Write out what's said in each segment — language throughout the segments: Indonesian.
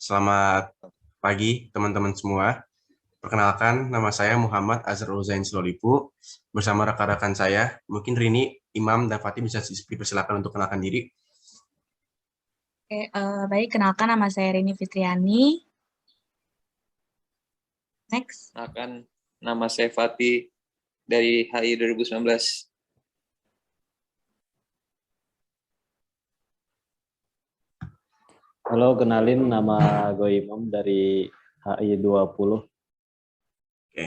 Selamat pagi teman-teman semua. Perkenalkan, nama saya Muhammad Azrul Zain Silolipu. Bersama rekan-rekan saya, mungkin Rini, Imam, dan Fatih bisa dipersilakan untuk kenalkan diri. Oke, baik, kenalkan nama saya Rini Fitriani. Next. Akan nama saya Fatih dari HI 2019. Halo, kenalin nama gue Imam dari HI 20. Oke.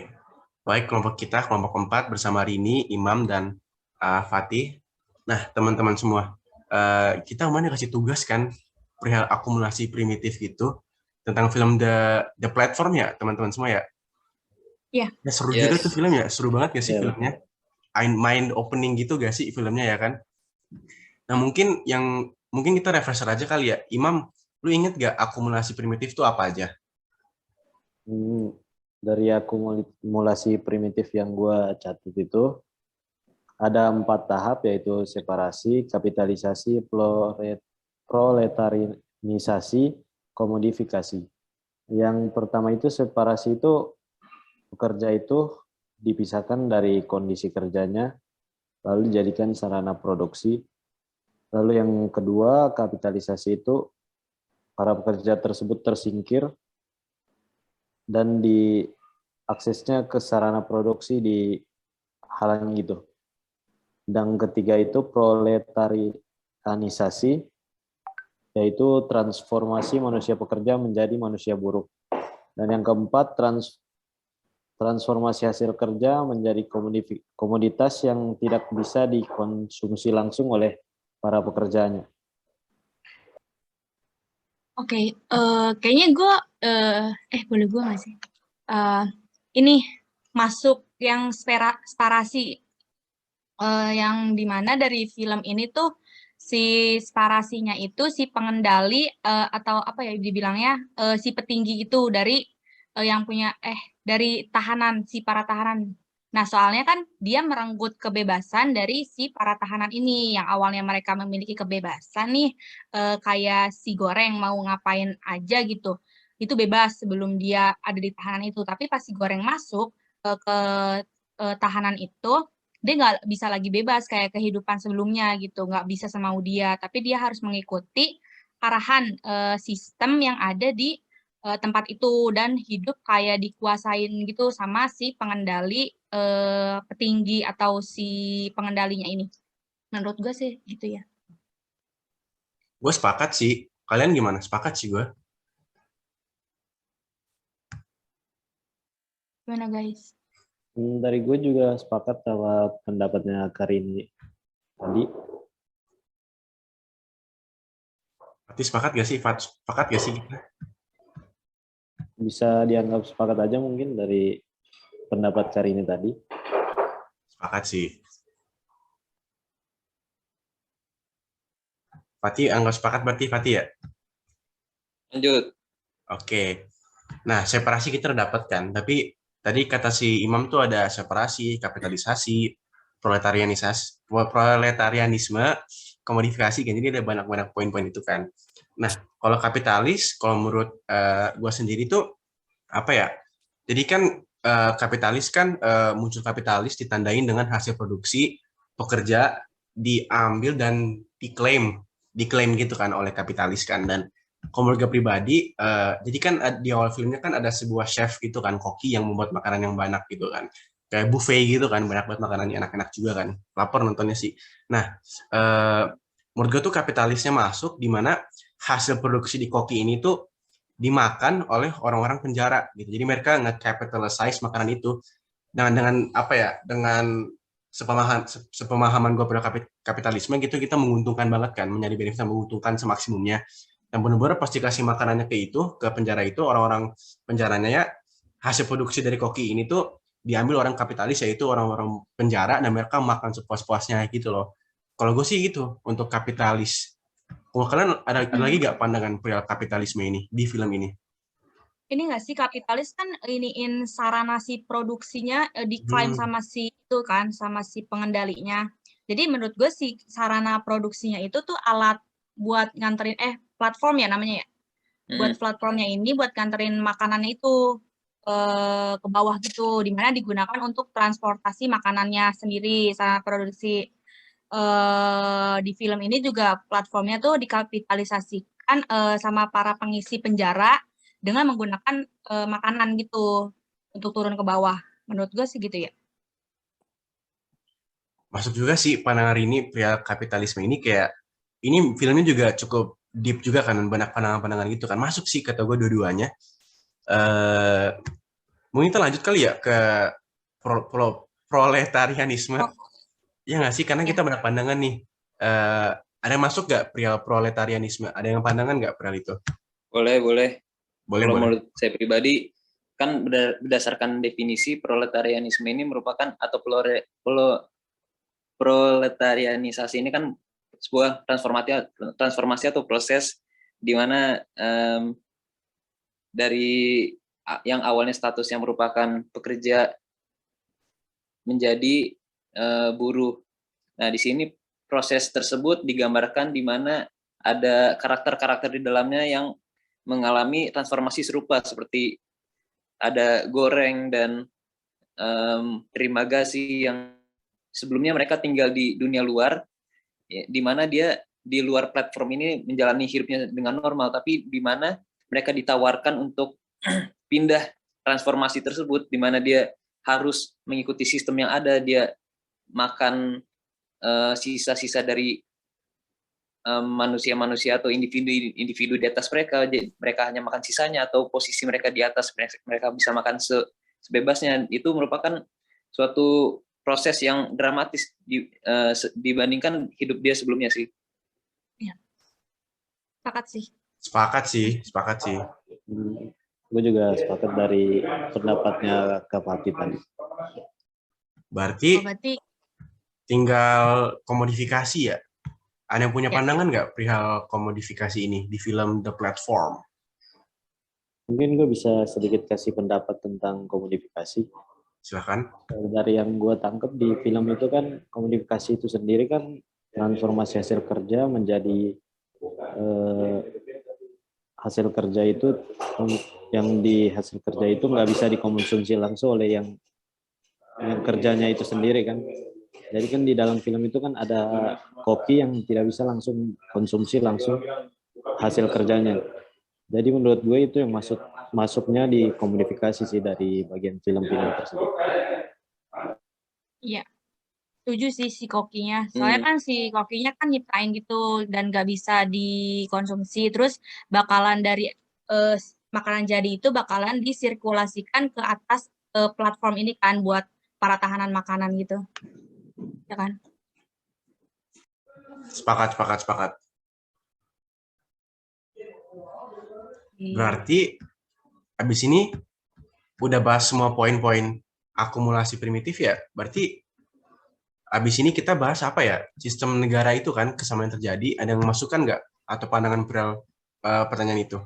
Baik, kelompok kita, kelompok 4 bersama Rini, Imam, dan Fatih. Nah, teman-teman semua, kita kemarin kasih tugas kan, perihal akumulasi primitif gitu, tentang film The Platform ya, teman-teman semua ya? Iya. Ya, seru juga tuh filmnya, seru banget gak sih Iya, filmnya? Mind opening gitu gak sih filmnya ya kan? Nah, mungkin kita refresher aja kali ya. Imam, lu inget gak akumulasi primitif itu apa aja? Dari akumulasi primitif yang gue catat itu, ada 4 tahap, yaitu separasi, kapitalisasi, proletarianisasi, komodifikasi. Yang pertama itu separasi itu, pekerja itu dipisahkan dari kondisi kerjanya, lalu dijadikan sarana produksi. Lalu yang kedua, kapitalisasi itu, para pekerja tersebut tersingkir dan aksesnya ke sarana produksi dihalangi gitu. Dan ketiga itu proletarianisasi, yaitu transformasi manusia pekerja menjadi manusia buruh. Dan yang keempat, transformasi hasil kerja menjadi komoditas yang tidak bisa dikonsumsi langsung oleh para pekerjanya. Oke, kayaknya gue, boleh gue nggak sih? Ini masuk yang separasi, yang dimana dari film ini tuh si separasinya itu si pengendali atau apa ya dibilangnya si petinggi itu dari yang punya dari tahanan si para tahanan. Nah, soalnya kan dia merenggut kebebasan dari si para tahanan ini yang awalnya mereka memiliki kebebasan nih kayak si Goreng mau ngapain aja gitu. Itu bebas sebelum dia ada di tahanan itu. Tapi pas si Goreng masuk ke tahanan itu dia nggak bisa lagi bebas kayak kehidupan sebelumnya gitu, nggak bisa semau dia, tapi dia harus mengikuti arahan sistem yang ada di tempat itu dan hidup kayak dikuasain gitu sama si pengendali petinggi atau si pengendalinya ini. Menurut gue sih gitu ya. Gue sepakat sih. Kalian gimana? Sepakat sih gue. Gimana guys? Dari gue juga sepakat sama pendapatnya Karini tadi. Berarti sepakat gak sih? Sepakat gak sih kita? Bisa dianggap sepakat aja mungkin dari pendapat Karini tadi. Sepakat sih. Fatih anggap sepakat berarti Fatih ya? Lanjut. Oke. Nah, separasi kita udah dapat kan, tapi tadi kata si Imam tuh ada separasi, kapitalisasi, proletarianisme, komodifikasi kan. Jadi ada banyak-banyak poin-poin itu kan. Nah, kalau kapitalis, kalau menurut gue sendiri tuh apa ya? Jadi kan kapitalis kan muncul kapitalis ditandain dengan hasil produksi pekerja diambil dan diklaim gitu kan oleh kapitalis kan. Dan keluarga pribadi, jadi kan di awal filmnya kan ada sebuah chef gitu kan, koki yang membuat makanan yang banyak gitu kan, kayak buffet gitu kan, banyak banget makanannya enak-enak juga kan, lapar nontonnya sih. Nah, menurut gue tuh kapitalisnya masuk di mana hasil produksi di koki ini tuh dimakan oleh orang-orang penjara gitu. Jadi mereka nge-capitalize makanan itu dengan apa ya? Dengan sepemahaman gue pada kapitalisme gitu, kita menguntungkan banget kan, menjadi benefit yang menguntungkan semaksimumnya. Dan benar-benar pasti kasih makanannya ke penjara itu, orang-orang penjaranya ya, hasil produksi dari koki ini tuh diambil orang kapitalis, yaitu orang-orang penjara, dan mereka makan sepuas-puasnya gitu loh. Kalau gue sih gitu untuk kapitalis. Kalau kalian ada lagi gak pandangan perihal kapitalisme ini di film ini? Ini nggak sih kapitalis kan iniin sarana si produksinya diklaim sama si itu kan sama si pengendalinya. Jadi menurut gue si sarana produksinya itu tuh alat buat nganterin platform ya namanya ya. buat platformnya ini buat nganterin makanannya itu ke bawah gitu, di mana digunakan untuk transportasi makanannya sendiri sama produksi. Di film ini juga platformnya tuh dikapitalisasikan sama para pengisi penjara dengan menggunakan makanan gitu untuk turun ke bawah. Menurut gue sih gitu ya. Masuk juga sih pandangan ini pria kapitalisme ini kayak ini filmnya juga cukup deep juga kan, banyak pandangan-pandangan gitu kan. Masuk sih kata gue dua-duanya. Mungkin kita lanjut kali ya ke proletarianisme. Ya nggak sih? Karena Ya. kita banyak pandangan nih. Ada yang masuk nggak perihal proletarianisme? Ada yang pandangan nggak perihal itu? Boleh. Boleh, Kalau boleh. menurut saya pribadi, kan berdasarkan definisi proletarianisme ini merupakan atau proletarianisasi ini kan sebuah transformasi atau proses di mana dari yang awalnya status yang merupakan pekerja menjadi buruh. Nah, di sini proses tersebut digambarkan di mana ada karakter-karakter di dalamnya yang mengalami transformasi serupa, seperti ada Goreng dan Trimagasi yang sebelumnya mereka tinggal di dunia luar, di mana dia di luar platform ini menjalani hidupnya dengan normal, tapi di mana mereka ditawarkan untuk pindah transformasi tersebut, di mana dia harus mengikuti sistem yang ada, dia makan sisa-sisa dari manusia-manusia atau individu di atas mereka hanya makan sisanya, atau posisi mereka di atas, mereka bisa makan sebebasnya. Itu merupakan suatu proses yang dramatis dibandingkan hidup dia sebelumnya sih. Ya. Sepakat sih. Sepakat sih. Gue juga sepakat dari pendapatnya Kak Fatih tadi. Berarti tinggal komodifikasi ya. Ada yang punya pandangan nggak perihal komodifikasi ini di film The Platform? Mungkin gue bisa sedikit kasih pendapat tentang komodifikasi. Silakan. Dari yang gue tangkap di film itu kan, komodifikasi itu sendiri kan transformasi hasil kerja menjadi hasil kerja itu, yang di hasil kerja itu nggak bisa dikonsumsi langsung oleh yang kerjanya itu sendiri kan. Jadi kan di dalam film itu kan ada koki yang tidak bisa langsung konsumsi langsung hasil kerjanya. Jadi menurut gue itu yang masuknya di komodifikasi sih dari bagian film-film tersebut. Iya, setuju sih si kokinya. Soalnya kan si kokinya kan nyiptain gitu dan gak bisa dikonsumsi. Terus bakalan dari makanan jadi itu bakalan disirkulasikan ke atas platform ini kan buat para tahanan makanan gitu. Ya kan? Sepakat. Berarti abis ini udah bahas semua poin-poin akumulasi primitif ya. Berarti abis ini kita bahas apa ya? Sistem negara itu kan, kesamaan yang terjadi. Ada yang masukkan nggak? Atau pandangan pertanyaan itu?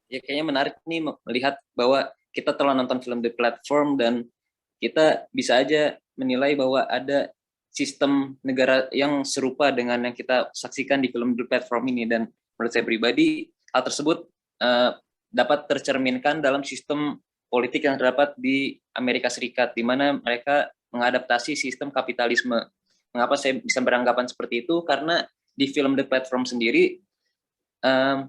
Ya kayaknya menarik nih melihat bahwa kita telah nonton film The Platform dan kita bisa aja menilai bahwa ada sistem negara yang serupa dengan yang kita saksikan di film The Platform ini. Dan menurut saya pribadi, hal tersebut dapat tercerminkan dalam sistem politik yang terdapat di Amerika Serikat, di mana mereka mengadaptasi sistem kapitalisme. Mengapa saya bisa beranggapan seperti itu? Karena di film The Platform sendiri,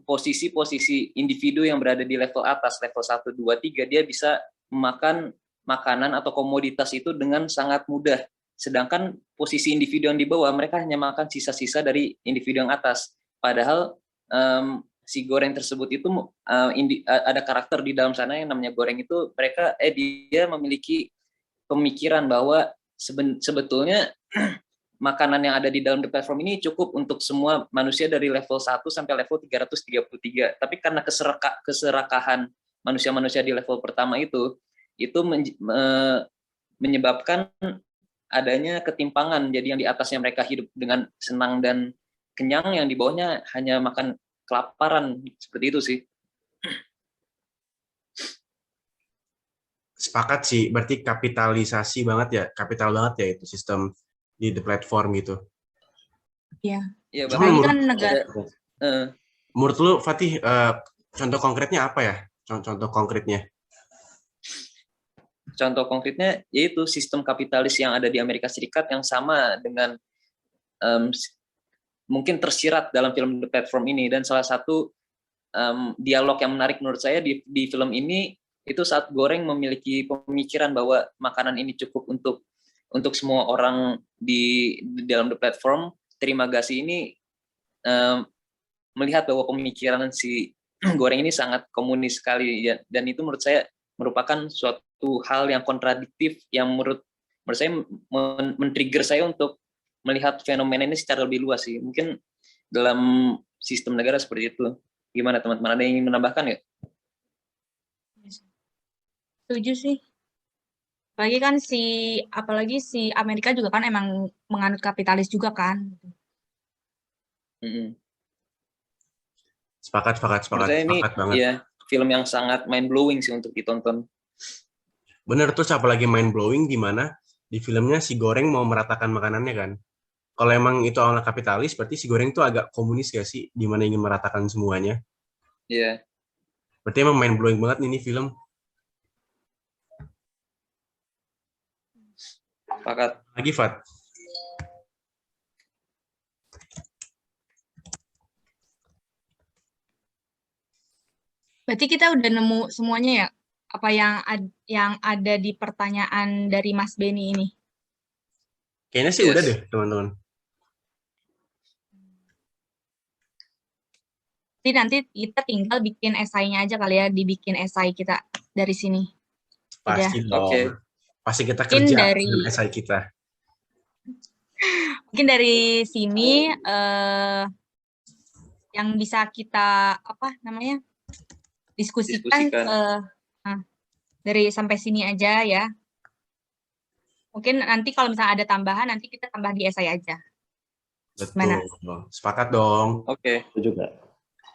posisi-posisi individu yang berada di level atas, level 1, 2, 3, dia bisa memakan makanan atau komoditas itu dengan sangat mudah. Sedangkan posisi individu yang di bawah, mereka hanya makan sisa-sisa dari individu yang atas. Padahal si Goreng tersebut itu ada karakter di dalam sana yang namanya Goreng itu, dia memiliki pemikiran bahwa sebetulnya makanan yang ada di dalam The Platform ini cukup untuk semua manusia dari level 1 sampai level 333. Tapi karena keserakahan manusia-manusia di level pertama itu menyebabkan adanya ketimpangan. Jadi yang di atasnya mereka hidup dengan senang dan kenyang, yang di bawahnya hanya makan kelaparan. Seperti itu sih. Sepakat sih, berarti kapitalisasi banget ya, kapital banget ya itu sistem di The Platform gitu. Iya. Ya, Cuma kan negara. menurut lu, Fatih, Contoh konkretnya apa ya? Contoh konkretnya. Contoh konkretnya yaitu sistem kapitalis yang ada di Amerika Serikat yang sama dengan mungkin tersirat dalam film The Platform ini. Dan salah satu dialog yang menarik menurut saya di film ini itu saat Goreng memiliki pemikiran bahwa makanan ini cukup untuk semua orang di dalam The Platform. Terima kasih ini melihat bahwa pemikiran si Goreng ini sangat komunis sekali ya, dan itu menurut saya merupakan suatu hal yang kontradiktif yang menurut saya men-trigger saya untuk melihat fenomena ini secara lebih luas sih. Mungkin dalam sistem negara seperti itu. Gimana teman-teman? Ada yang ingin menambahkan ya? Setuju sih. Apalagi si Amerika juga kan emang menganut kapitalis juga kan. Sepakat ini banget. Ya, film yang sangat mind blowing sih untuk ditonton. Bener tuh, apalagi mind blowing di mana di filmnya si Goreng mau meratakan makanannya kan. Kalau emang itu awalnya kapitalis, berarti si Goreng tuh agak komunis gak sih? Di mana ingin meratakan semuanya. Iya. Berarti emang mind blowing banget ini film. Sepakat. Lagi, Fat. Berarti kita udah nemu semuanya ya? Apa yang ada di pertanyaan dari Mas Beni ini? Kayaknya sih udah deh, teman-teman. Jadi nanti kita tinggal bikin esainya aja kali ya, dibikin esai kita dari sini. Pasti dong. Oke. Pasti kita Mungkin kerja dari dengan esai kita. mungkin dari sini yang bisa kita diskusikan dari sampai sini aja ya. Mungkin nanti kalau misalnya ada tambahan nanti kita tambah di esai aja. Betul. Mana? Sepakat dong. Oke. Itu juga.